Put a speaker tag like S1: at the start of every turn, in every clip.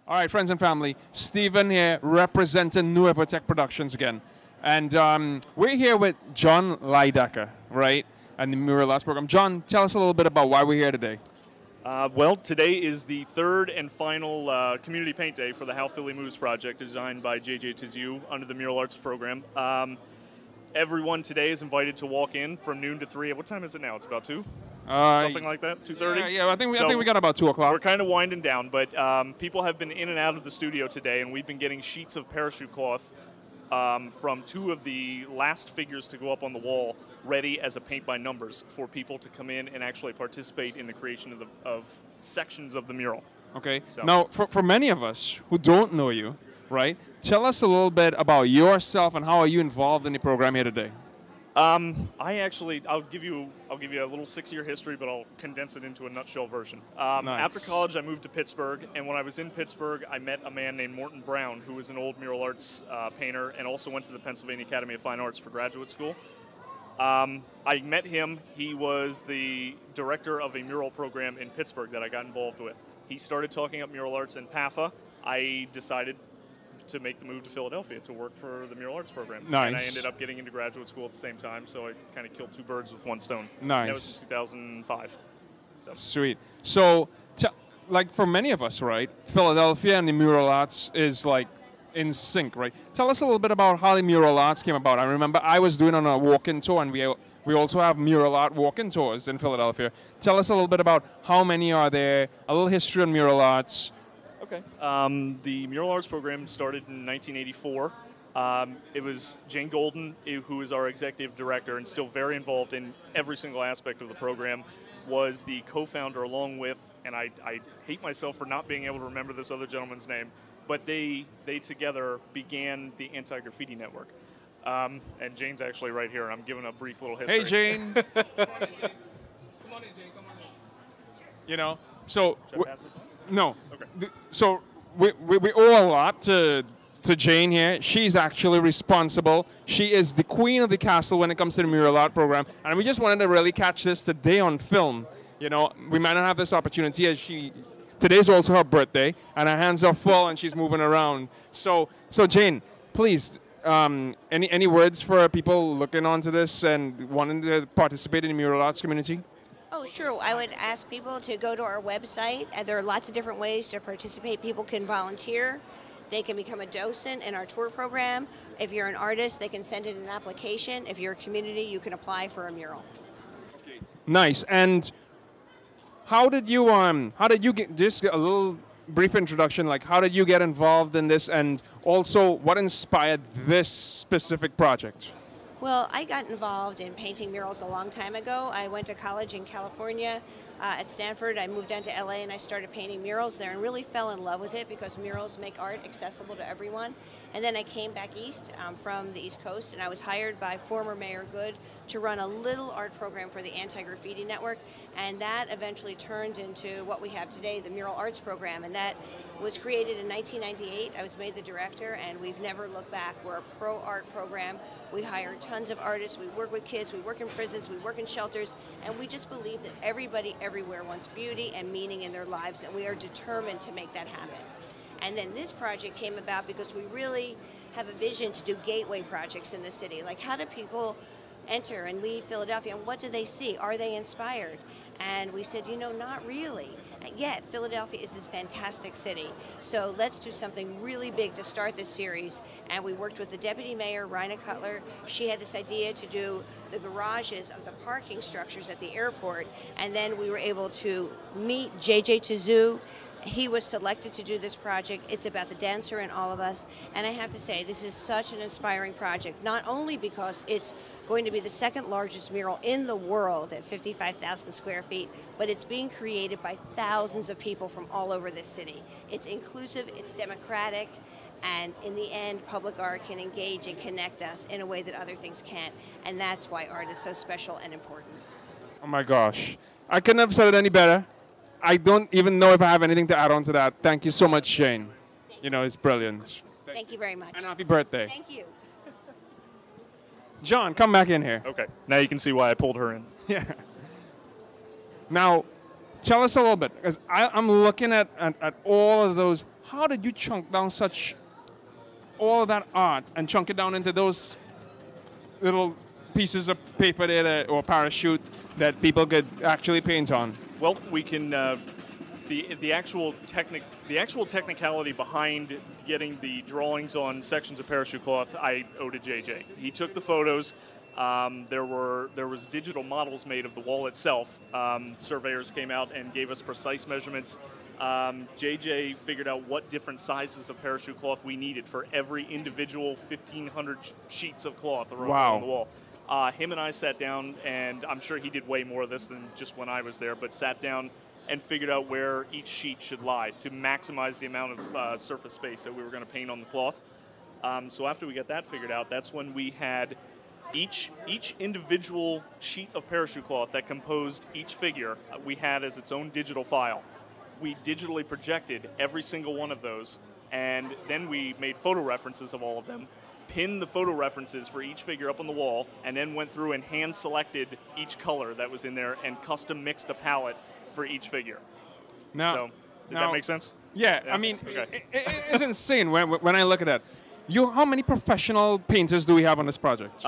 S1: All right, friends and family, Stephen here representing Nuevotec Productions again. And we're here with John Laidacker, right, and the Mural Arts Program. John, tell us a little bit about why we're here today.
S2: Well, today is the third and final community paint day for the How Philly Moves project designed by Tiziou under the Mural Arts Program. Everyone today is invited to walk in from noon to 3. What time is it now? It's about 2? Something like that, 2:30?
S1: Yeah, I think we got about 2 o'clock.
S2: We're kind of winding down, but people have been in and out of the studio today, and we've been getting sheets of parachute cloth from 2 of the last figures to go up on the wall, ready as a paint by numbers for people to come in and actually participate in the creation of sections of the mural.
S1: Okay.
S2: So.
S1: Now, for many of us who don't know you, right, tell us a little bit about yourself and how are you involved in the program here today.
S2: I'll give you a little 6-year history, but I'll condense it into a nutshell version.
S1: Nice.
S2: After college, I moved to Pittsburgh, and when I was in Pittsburgh, I met a man named Morton Brown, who was an old mural arts painter and also went to the Pennsylvania Academy of Fine Arts for graduate school. I met him. He was the director of a mural program in Pittsburgh that I got involved with. He started talking up mural arts in PAFA. I decided to make the move to Philadelphia to work for the Mural Arts Program.
S1: Nice.
S2: And I ended up getting into graduate school at the same time, so I kind of killed 2 birds with 1 stone.
S1: Nice.
S2: And that was in 2005. So.
S1: Sweet. So, like for many of us, right, Philadelphia and the mural arts is like in sync, right? Tell us a little bit about how the mural arts came about. I remember I was doing on a walk-in tour, and we also have mural art walk-in tours in Philadelphia. Tell us a little bit about how many are there, a little history on mural arts.
S2: Okay. The Mural Arts Program started in 1984. It was Jane Golden, who is our executive director and still very involved in every single aspect of the program, was the co-founder along with, and I hate myself for not being able to remember this other gentleman's name, but they together began the Anti-Graffiti Network. And Jane's actually right here. I'm giving a brief little history.
S1: Hey, Jane. Come on in, Jane. Come on in. You know, so...
S2: Should I pass this on?
S1: No.
S2: Okay.
S1: So we owe a lot to Jane here. She's actually responsible. She is the queen of the castle when it comes to the Mural Art Program. And we just wanted to really catch this today on film. You know, we might not have this opportunity as today's also her birthday, and her hands are full and she's moving around. So Jane, please, any words for people looking onto this and wanting to participate in the mural arts community?
S3: Oh, sure. I would ask people to go to our website. There are lots of different ways to participate. People can volunteer. They can become a docent in our tour program. If you're an artist, they can send in an application. If you're a community, you can apply for a mural.
S1: Okay. Nice. And how did you get, just a little brief introduction, like how did you get involved in this, and also what inspired this specific project?
S3: Well, I got involved in painting murals a long time ago. I went to college in California at Stanford. I moved down to LA and I started painting murals there and really fell in love with it because murals make art accessible to everyone. And then I came back east from the East Coast, and I was hired by former Mayor Goode to run a little art program for the Anti-Graffiti Network, and that eventually turned into what we have today, the Mural Arts Program, and that was created in 1998. I was made the director, and we've never looked back. We're a pro-art program. We hire tons of artists. We work with kids. We work in prisons. We work in shelters, and we just believe that everybody everywhere wants beauty and meaning in their lives, and we are determined to make that happen. And then this project came about because we really have a vision to do gateway projects in the city. Like, how do people enter and leave Philadelphia, and what do they see? Are they inspired? And we said, you know, not really. Yet, Philadelphia is this fantastic city. So let's do something really big to start this series. And we worked with the Deputy Mayor, Rina Cutler. She had this idea to do the garages of the parking structures at the airport. And then we were able to meet Tiziou. He was selected to do this project. It's about the dancer in all of us. And I have to say, this is such an inspiring project, not only because it's going to be the 2nd largest mural in the world at 55,000 square feet, but it's being created by thousands of people from all over this city. It's inclusive, it's democratic, and in the end, public art can engage and connect us in a way that other things can't. And that's why art is so special and important.
S1: Oh my gosh. I couldn't have said it any better. I don't even know if I have anything to add on to that. Thank you so much, Jane. You know, it's brilliant.
S3: Thank you very much.
S1: And happy birthday.
S3: Thank you.
S1: John, come back in here.
S2: Okay. Now you can see why I pulled her in.
S1: Yeah. Now, tell us a little bit, because I'm looking at all of those how did you chunk down all of that art and chunk it down into those little pieces of paper there or parachute that people could actually paint on?
S2: Well, we can. The actual technicality behind getting the drawings on sections of parachute cloth, I owe to JJ. He took the photos. There was digital models made of the wall itself. Surveyors came out and gave us precise measurements. JJ figured out what different sizes of parachute cloth we needed for every individual 1,500 sheets of cloth around the wall. Him and I sat down, and I'm sure he did way more of this than just when I was there, but sat down and figured out where each sheet should lie to maximize the amount of surface space that we were going to paint on the cloth. So after we got that figured out, that's when we had each individual sheet of parachute cloth that composed each figure we had as its own digital file. We digitally projected every single one of those, and then we made photo references of all of them, pinned the photo references for each figure up on the wall, and then went through and hand-selected each color that was in there and custom mixed a palette for each figure. So, did that make sense?
S1: Yeah, I mean, it's insane when I look at that. How many professional painters do we have on this project?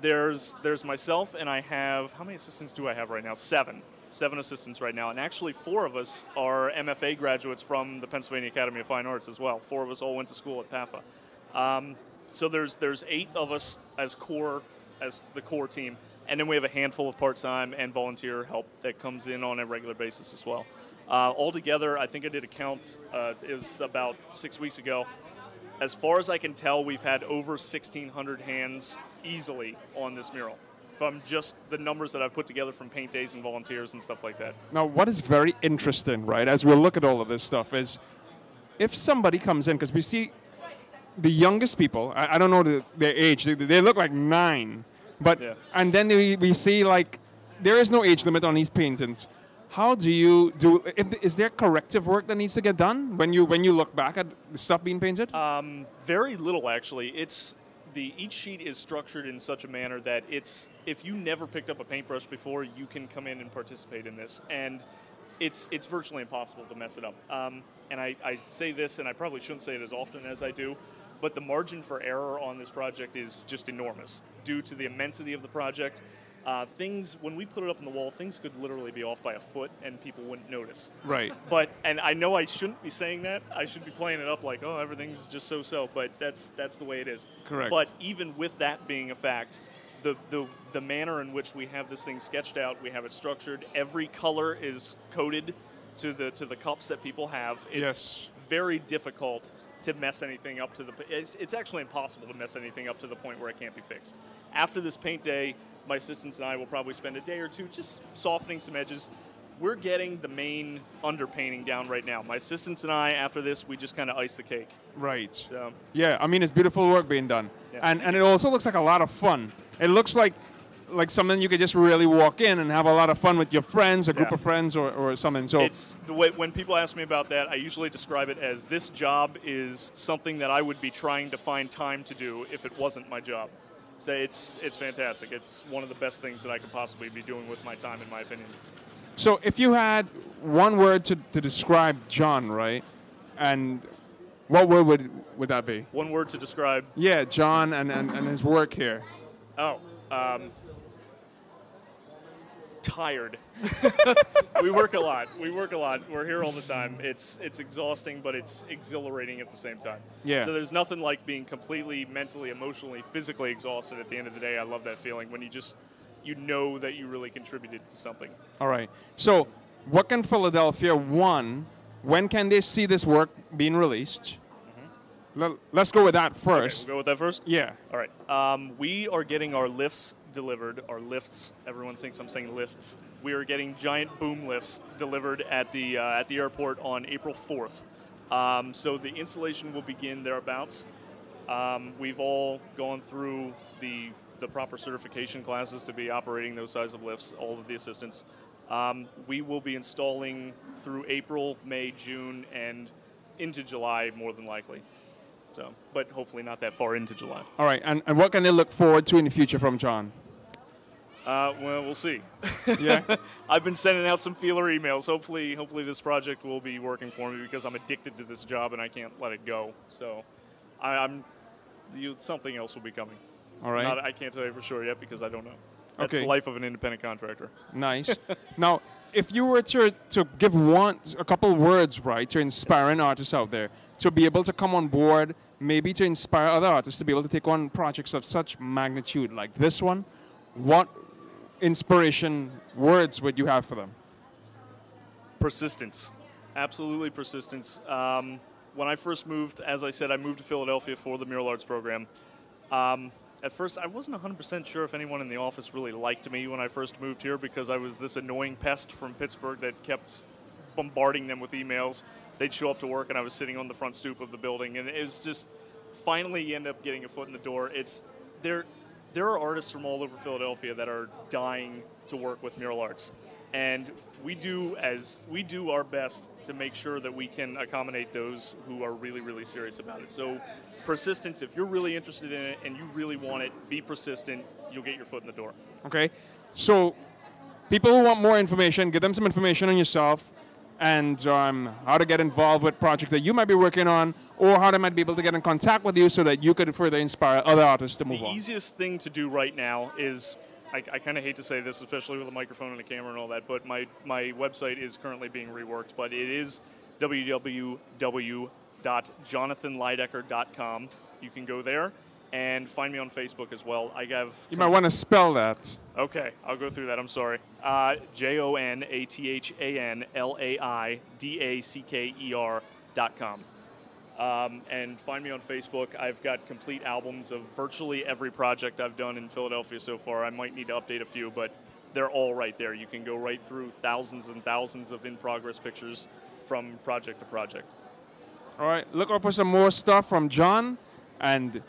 S2: There's myself, and I have, how many assistants do I have right now? 7 assistants right now, and actually 4 of us are MFA graduates from the Pennsylvania Academy of Fine Arts as well. 4 of us all went to school at PAFA. So there's 8 of us as the core team, and then we have a handful of part-time and volunteer help that comes in on a regular basis as well. Altogether, I think I did a count, it was about 6 weeks ago. As far as I can tell, we've had over 1,600 hands easily on this mural, from just the numbers that I've put together from paint days and volunteers and stuff like that.
S1: Now, what is very interesting, right, as we look at all of this stuff, is if somebody comes in, because we see the youngest people, I don't know their age, they look like 9, but and then we see like there is no age limit on these paintings. How do you do? Is there corrective work that needs to get done when you look back at the stuff being painted?
S2: Very little, actually. Each sheet is structured in such a manner that if you never picked up a paintbrush before, you can come in and participate in this, and it's virtually impossible to mess it up. And I say this, and I probably shouldn't say it as often as I do, but the margin for error on this project is just enormous due to the immensity of the project. When we put it up on the wall, things could literally be off by a foot and people wouldn't notice.
S1: Right.
S2: And I know I shouldn't be saying that. I should be playing it up like, oh, everything's just so-so, but that's the way it is.
S1: Correct.
S2: But even with that being a fact, the manner in which we have this thing sketched out, we have it structured, every color is coded to the cups that people have. It's very difficult to mess anything up it's actually impossible to mess anything up to the point where it can't be fixed. After this paint day, my assistants and I will probably spend a day or two just softening some edges. We're getting the main underpainting down right now. My assistants and I, after this, we just kind of ice the cake.
S1: Right.
S2: So.
S1: Yeah, I mean, it's beautiful work being done. Yeah. And it also looks like a lot of fun. It looks like something you could just really walk in and have a lot of fun with your friends, a group of friends, or something. So
S2: it's the way when people ask me about that, I usually describe it as this job is something that I would be trying to find time to do if it wasn't my job. So it's fantastic. It's one of the best things that I could possibly be doing with my time, in my opinion.
S1: So if you had one word to describe John, right, and what word would that be?
S2: One word to describe?
S1: Yeah, John and his work here.
S2: Oh, tired. We work a lot. We're here all the time. It's exhausting, but it's exhilarating at the same time.
S1: Yeah.
S2: So there's nothing like being completely mentally, emotionally, physically exhausted at the end of the day. I love that feeling when you know that you really contributed to something.
S1: All right. So what can Philadelphia, when can they see this work being released? Let's go with that first.
S2: Okay, we'll go with that first?
S1: Yeah.
S2: All right. We are getting our lifts delivered. Our lifts, everyone thinks I'm saying lists. We are getting giant boom lifts delivered at the airport on April 4th. So the installation will begin thereabouts. We've all gone through the proper certification classes to be operating those size of lifts, all of the assistants. We will be installing through April, May, June, and into July more than likely. So, but hopefully not that far into July.
S1: All right, and what can they look forward to in the future from John?
S2: Well, we'll see.
S1: Yeah.
S2: I've been sending out some feeler emails. Hopefully this project will be working for me because I'm addicted to this job and I can't let it go. So, something else will be coming.
S1: All right.
S2: I can't tell you for sure yet because I don't know. That's
S1: Okay.
S2: the life of an independent contractor.
S1: Nice. Now, if you were to give a couple words, right, to inspiring artists out there to be able to come on board, maybe to inspire other artists to be able to take on projects of such magnitude like this one, what inspiration words would you have for them?
S2: Persistence. Absolutely persistence. When I first moved, as I said, I moved to Philadelphia for the Mural Arts Program. At first, I wasn't 100% sure if anyone in the office really liked me when I first moved here because I was this annoying pest from Pittsburgh that kept bombarding them with emails. They'd show up to work and I was sitting on the front stoop of the building, and it was just finally you end up getting a foot in the door. There are artists from all over Philadelphia that are dying to work with Mural Arts, and we do our best to make sure that we can accommodate those who are really, really serious about it. So persistence, if you're really interested in it and you really want it, be persistent, you'll get your foot in the door.
S1: Okay. So people who want more information, give them some information on yourself and how to get involved with projects that you might be working on, or how they might be able to get in contact with you so that you could further inspire other artists to move on.
S2: The easiest thing to do right now is, I kind of hate to say this, especially with a microphone and a camera and all that, but my website is currently being reworked, but it is www.jonathanlaidacker.com. You can go there and find me on Facebook as well.
S1: You might want to spell that.
S2: Okay, I'll go through that. I'm sorry. JONATHANLAIDACKER.com. And find me on Facebook. I've got complete albums of virtually every project I've done in Philadelphia so far. I might need to update a few, but they're all right there. You can go right through thousands and thousands of in-progress pictures from project to project.
S1: All right, look out for some more stuff from John and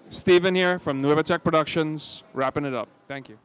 S1: Stephen here from Nuevotec Productions, wrapping it up. Thank you.